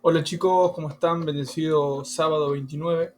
Hola chicos, ¿cómo están? Bendecido sábado 29.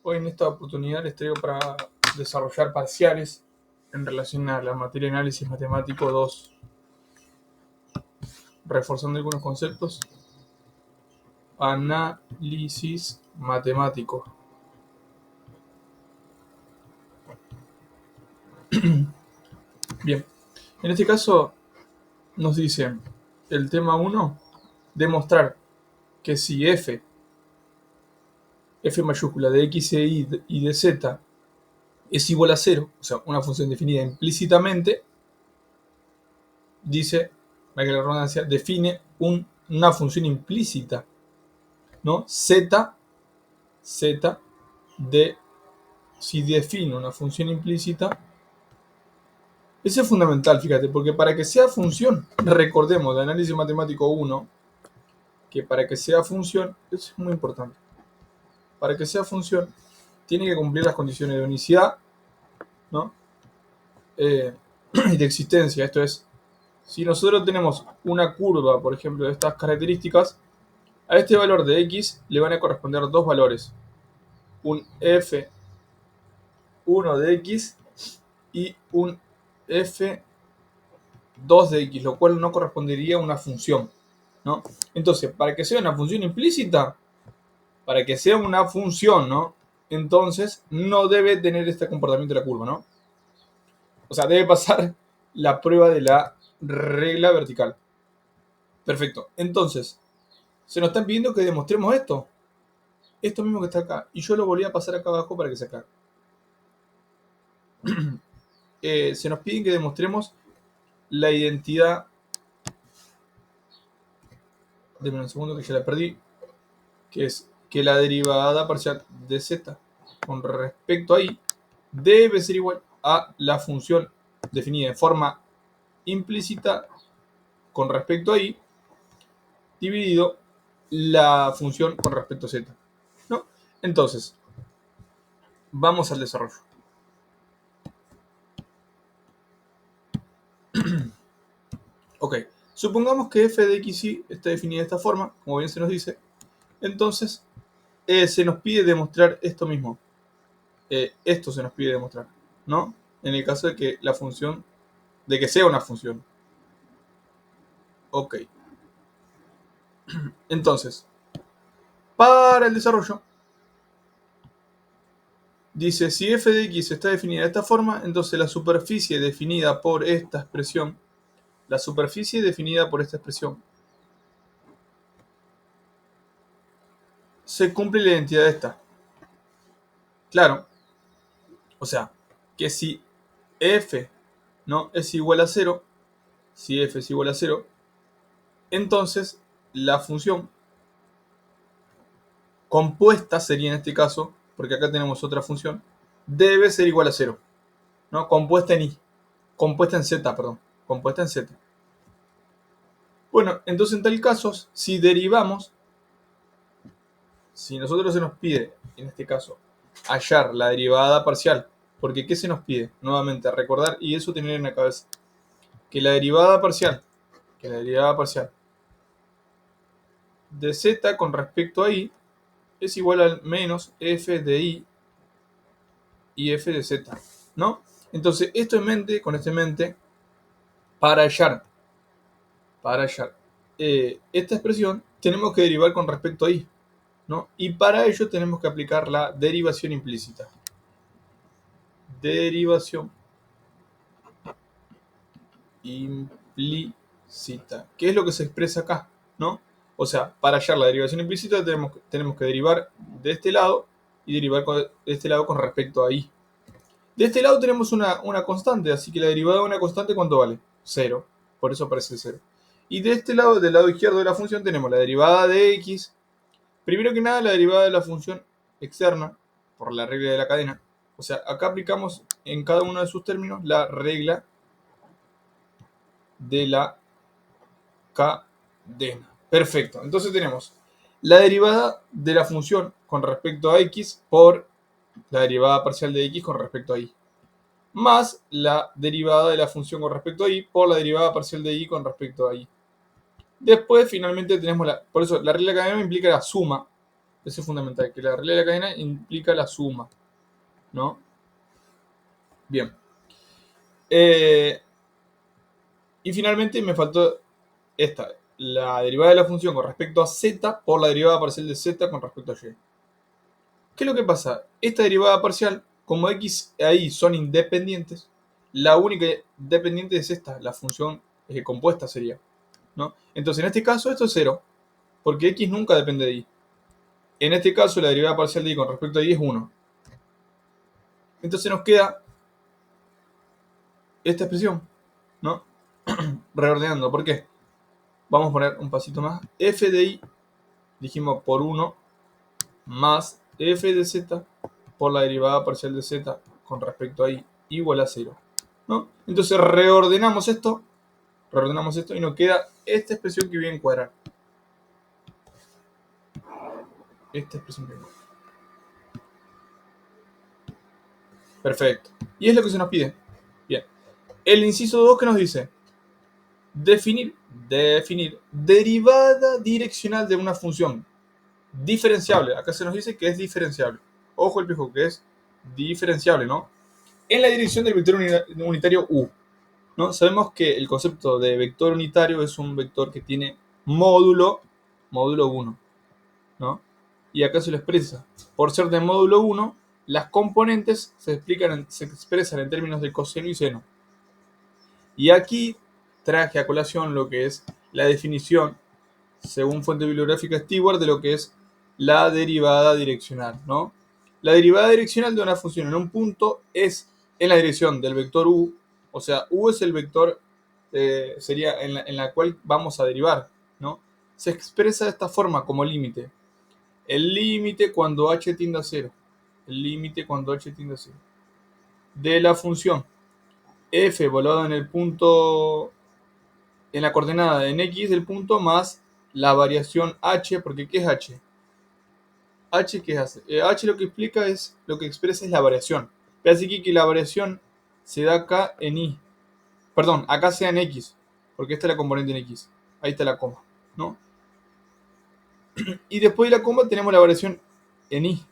Hoy en esta oportunidad les traigo para desarrollar parciales en relación a la materia de análisis matemático 2, reforzando algunos conceptos. Análisis matemático. Bien, en este caso nos dice el tema 1, demostrar que si f mayúscula de x e y de z es igual a 0, o sea, una función definida implícitamente, dice, para que la redundancia, define una función implícita, ¿no? Z de, si define una función implícita, eso es fundamental, fíjate, porque para que sea función, recordemos de análisis matemático 1, que para que sea función, eso es muy importante, para que sea función, tiene que cumplir las condiciones de unicidad, ¿no? Y de existencia, esto es, si nosotros tenemos una curva, por ejemplo, de estas características, a este valor de x le van a corresponder dos valores, un f1 de x y un f2 de x, lo cual no correspondería a una función, ¿no? Entonces, para que sea una función implícita, para que sea una función, ¿no? Entonces, no debe tener este comportamiento de la curva, ¿no? O sea, debe pasar la prueba de la regla vertical. Perfecto. Entonces, se nos están pidiendo que demostremos esto. Esto mismo que está acá. Y yo lo volví a pasar acá abajo para que se acabe. Se nos piden que demostremos la identidad. Deme un segundo que ya la perdí. Que es que la derivada parcial de z con respecto a y debe ser igual a la función definida de forma implícita con respecto a y dividido la función con respecto a z, ¿no? Entonces, vamos al desarrollo. Ok, supongamos que f de x y está definida de esta forma, como bien se nos dice. Entonces, se nos pide demostrar esto mismo. Esto se nos pide demostrar, ¿no? En el caso de que la función, de que sea una función. Ok. Entonces, para el desarrollo, dice, si f de x está definida de esta forma, entonces la superficie definida por esta expresión, se cumple la identidad de esta. Claro, o sea, que si f no es igual a 0, si f es igual a 0, entonces la función compuesta sería en este caso, porque acá tenemos otra función, debe ser igual a 0, ¿no? Compuesta en y, compuesta en z, perdón, compuesta en z. Bueno, entonces en tal caso, si derivamos, si nosotros se nos pide, en este caso, hallar la derivada parcial, porque ¿qué se nos pide? Nuevamente, recordar y eso tener en la cabeza, que la derivada parcial, de z con respecto a y es igual al menos f de y f de z, ¿no? Entonces, esto en mente, con esto en mente, para hallar esta expresión, tenemos que derivar con respecto a y, ¿no? Y para ello tenemos que aplicar la derivación implícita. Derivación implícita. ¿Qué es lo que se expresa acá? ¿No? O sea, para hallar la derivación implícita tenemos que derivar de este lado y derivar de este lado con respecto a y. De este lado tenemos una constante, así que la derivada de una constante, ¿cuánto vale? 0. Por eso aparece el 0. Y de este lado, del lado izquierdo de la función, tenemos la derivada de x. Primero que nada, la derivada de la función externa, por la regla de la cadena. O sea, acá aplicamos en cada uno de sus términos la regla de la cadena. Perfecto. Entonces tenemos la derivada de la función con respecto a x por la derivada parcial de x con respecto a y, más la derivada de la función con respecto a y por la derivada parcial de y con respecto a y. Después, finalmente, tenemos por eso, la regla de la cadena implica la suma. Eso es fundamental, que la regla de la cadena implica la suma, ¿no? Bien. Y finalmente me faltó esta, la derivada de la función con respecto a z por la derivada parcial de z con respecto a y. ¿Qué es lo que pasa? Esta derivada parcial, como x e y son independientes, la única dependiente es esta, la función compuesta sería, ¿no? Entonces, en este caso, esto es 0, porque x nunca depende de y. En este caso, la derivada parcial de y con respecto a y es 1. Entonces nos queda esta expresión, ¿no? Reordenando, ¿por qué? Vamos a poner un pasito más. F de y, dijimos por 1, más f de z por la derivada parcial de z con respecto a y igual a 0, ¿no? Entonces reordenamos esto y nos queda esta expresión que viene en cuadrar. Esta expresión que viene. Perfecto. Y es lo que se nos pide. Bien. El inciso 2 que nos dice definir derivada direccional de una función diferenciable. Acá se nos dice que es diferenciable. Ojo el pijo, que es diferenciable, ¿no? En la dirección del vector unitario u, ¿no? Sabemos que el concepto de vector unitario es un vector que tiene módulo 1, ¿no? Y acá se lo expresa. Por ser de módulo 1, las componentes se expresan en términos de coseno y seno. Y aquí traje a colación lo que es la definición, según fuente bibliográfica Stewart, de lo que es la derivada direccional, ¿no? La derivada direccional de una función en un punto es en la dirección del vector u, o sea, u es el vector, sería en la cual vamos a derivar, ¿no? Se expresa de esta forma como límite. El límite cuando h tiende a 0. El límite cuando h tiende a 0. De la función f evaluada en el punto, en la coordenada en x del punto más la variación h, porque ¿qué es h? H, ¿qué hace? H lo que explica es, lo que expresa es la variación. Pero así que la variación se da acá en y. Perdón, acá sea en x, porque esta es la componente en x. Ahí está la coma, ¿no? Y después de la coma tenemos la variación en y.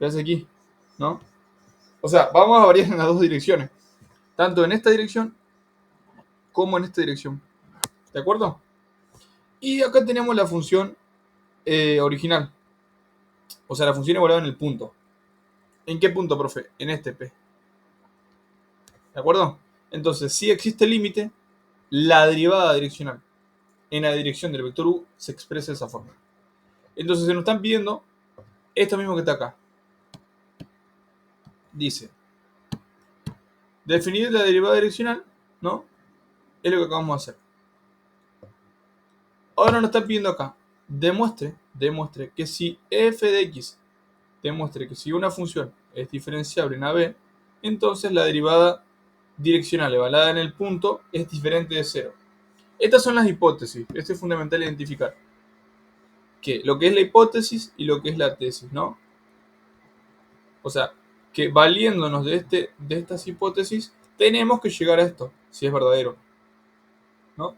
¿Ves aquí? ¿No? O sea, vamos a variar en las dos direcciones. Tanto en esta dirección como en esta dirección. ¿De acuerdo? Y acá tenemos la función original. O sea, la función evaluada en el punto. ¿En qué punto, profe? En este P. ¿De acuerdo? Entonces, si existe límite, la derivada direccional en la dirección del vector u se expresa de esa forma. Entonces, se nos están pidiendo esto mismo que está acá. Dice, definir la derivada direccional, ¿no? Es lo que acabamos de hacer. Ahora nos están pidiendo acá, demuestre que si f de x, demuestre que si una función es diferenciable en AB, entonces la derivada direccional evaluada en el punto es diferente de 0. Estas son las hipótesis. Esto es fundamental identificar. Que lo que es la hipótesis y lo que es la tesis, ¿no? O sea, que valiéndonos de estas hipótesis, tenemos que llegar a esto, si es verdadero, ¿no?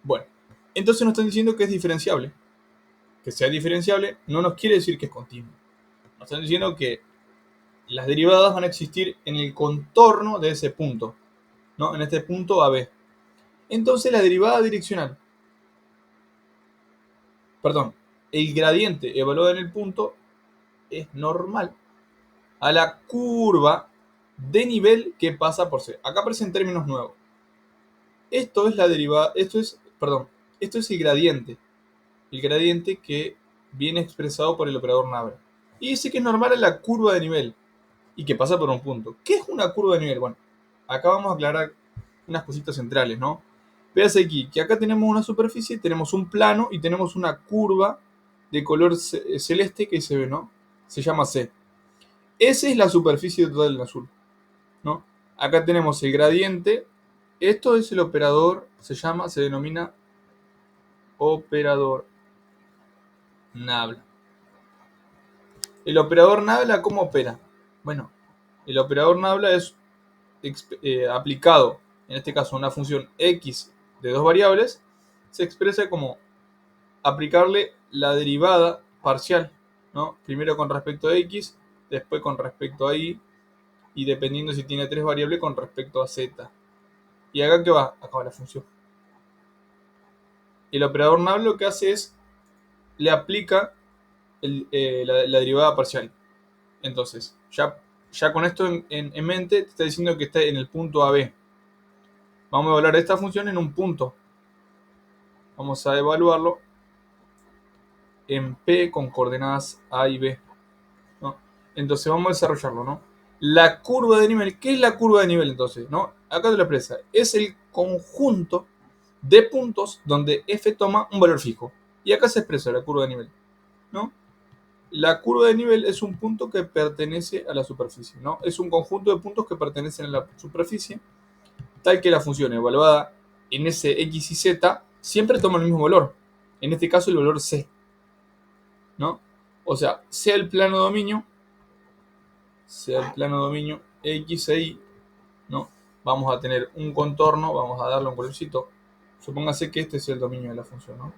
Bueno, entonces nos están diciendo que es diferenciable. Que sea diferenciable no nos quiere decir que es continuo. Nos están diciendo que las derivadas van a existir en el contorno de ese punto, ¿no? En este punto AB. Entonces la derivada direccional, perdón, el gradiente evaluado en el punto es normal a la curva de nivel que pasa por C. Acá aparecen términos nuevos. Esto es la derivada, esto es el gradiente. El gradiente que viene expresado por el operador Nabre. Y dice que es normal a la curva de nivel y que pasa por un punto. ¿Qué es una curva de nivel? Bueno, acá vamos a aclarar unas cositas centrales, ¿no? Fíjate aquí, que acá tenemos una superficie, tenemos un plano y tenemos una curva de color celeste que se ve, ¿no? Se llama C. Esa es la superficie total en azul, ¿no? Acá tenemos el gradiente. Esto es el operador, se denomina operador nabla. El operador nabla, ¿cómo opera? Bueno, el operador nabla es aplicado, en este caso, una función x de dos variables, se expresa como aplicarle la derivada parcial, ¿no? Primero con respecto a x, después con respecto a y, y dependiendo si tiene 3 variables con respecto a z. ¿Y acá qué va? Acá va la función. El operador NAV lo que hace es, le aplica la derivada parcial. Entonces, ya con esto en mente, te está diciendo que está en el punto AB. Vamos a evaluar esta función en un punto. Vamos a evaluarlo en P con coordenadas A y B, ¿no? Entonces vamos a desarrollarlo, ¿no? La curva de nivel, ¿qué es la curva de nivel entonces? ¿No? Acá te lo expresa. Es el conjunto de puntos donde f toma un valor fijo. Y acá se expresa la curva de nivel, ¿no? La curva de nivel es un punto que pertenece a la superficie, ¿no? Es un conjunto de puntos que pertenecen a la superficie, tal que la función evaluada en ese x y z siempre toma el mismo valor. En este caso el valor c, ¿no? O sea, sea el plano dominio x e y, ¿no? Vamos a tener un contorno, vamos a darle un colorcito. Supóngase que este es el dominio de la función, ¿no?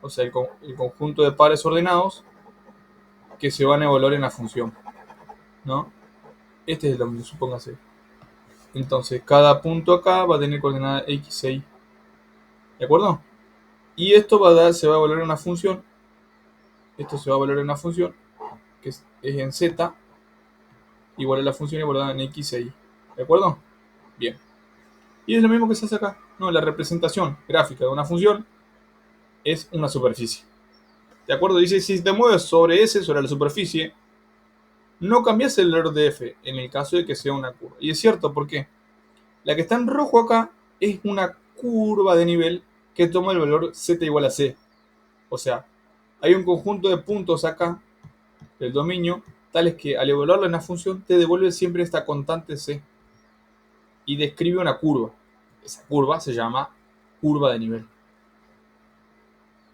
O sea, el conjunto de pares ordenados que se van a evaluar en la función, ¿no? Este es el dominio, supóngase. Entonces, cada punto acá va a tener coordenada x e y. ¿De acuerdo? Y esto se va a evaluar en una función. Esto se va a evaluar en una función que es en z, igual a la función evaluada en x e y. ¿De acuerdo? Bien. Y es lo mismo que se hace acá, ¿no? La representación gráfica de una función es una superficie. ¿De acuerdo? Dice, si te mueves sobre S, sobre la superficie, no cambias el valor de f en el caso de que sea una curva. Y es cierto, ¿por qué? La que está en rojo acá es una curva de nivel que toma el valor z igual a c. O sea, hay un conjunto de puntos acá del dominio, tales que al evaluarlo en la función te devuelve siempre esta constante c y describe una curva. Esa curva se llama curva de nivel.